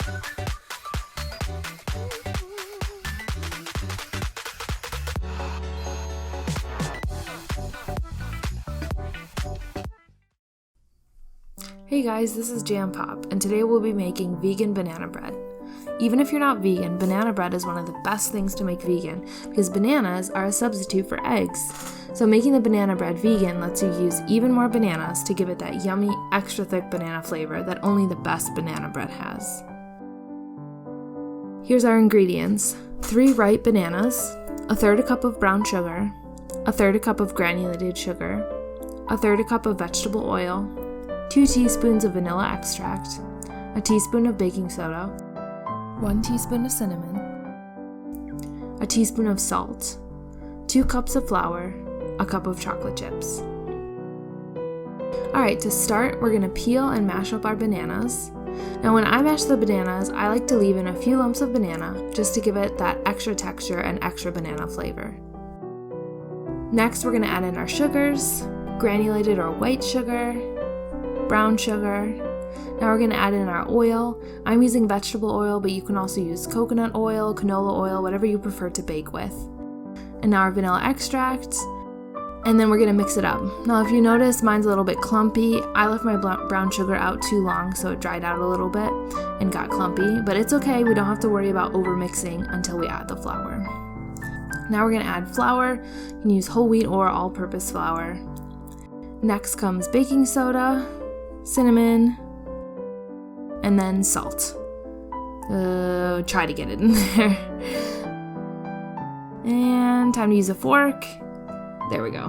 Hey guys, this is Jam Pop, and today we'll be making vegan banana bread. Even if you're not vegan, banana bread is one of the best things to make vegan because bananas are a substitute for eggs. So making the banana bread vegan lets you use even more bananas to give it that yummy, extra thick banana flavor that only the best banana bread has. Here's our ingredients: 3 ripe bananas, 1/3 cup of brown sugar, 1/3 cup of granulated sugar, 1/3 cup of vegetable oil, 2 teaspoons of vanilla extract, a teaspoon of baking soda, 1 teaspoon of cinnamon, a teaspoon of salt, 2 cups of flour, a cup of chocolate chips. Alright, to start, we're going to peel and mash up our bananas. Now when I mash the bananas, I like to leave in a few lumps of banana just to give it that extra texture and extra banana flavor. Next, we're going to add in our sugars, granulated or white sugar, brown sugar. Now we're going to add in our oil. I'm using vegetable oil, but you can also use coconut oil, canola oil, whatever you prefer to bake with. And now our vanilla extract. And then we're going to mix it up. Now if you notice, mine's a little bit clumpy. I left my brown sugar out too long, so it dried out a little bit and got clumpy. But it's okay, we don't have to worry about over mixing until we add the flour. Now we're going to add flour. You can use whole wheat or all-purpose flour. Next comes baking soda, cinnamon, and then salt. Try to get it in there. And time to use a fork. There we go.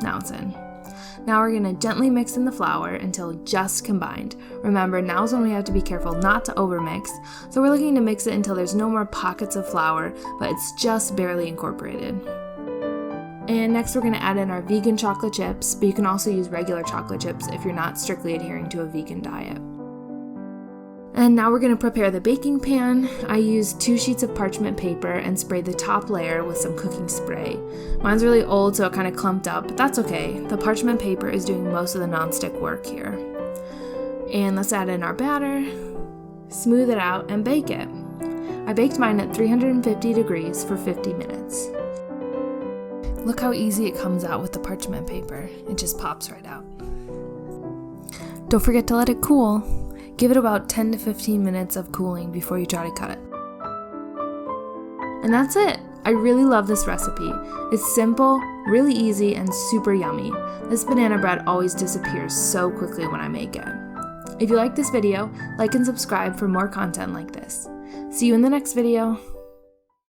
Now it's in. Now we're going to gently mix in the flour until just combined. Remember, now's when we have to be careful not to overmix. So we're looking to mix it until there's no more pockets of flour, but it's just barely incorporated. And next we're going to add in our vegan chocolate chips, but you can also use regular chocolate chips if you're not strictly adhering to a vegan diet. And now we're going to prepare the baking pan. I used 2 sheets of parchment paper and sprayed the top layer with some cooking spray. Mine's really old, so it kind of clumped up, but that's okay. The parchment paper is doing most of the nonstick work here. And let's add in our batter, smooth it out, and bake it. I baked mine at 350 degrees for 50 minutes. Look how easy it comes out with the parchment paper. It just pops right out. Don't forget to let it cool. Give it about 10 to 15 minutes of cooling before you try to cut it. And that's it! I really love this recipe. It's simple, really easy, and super yummy. This banana bread always disappears so quickly when I make it. If you like this video, like and subscribe for more content like this. See you in the next video!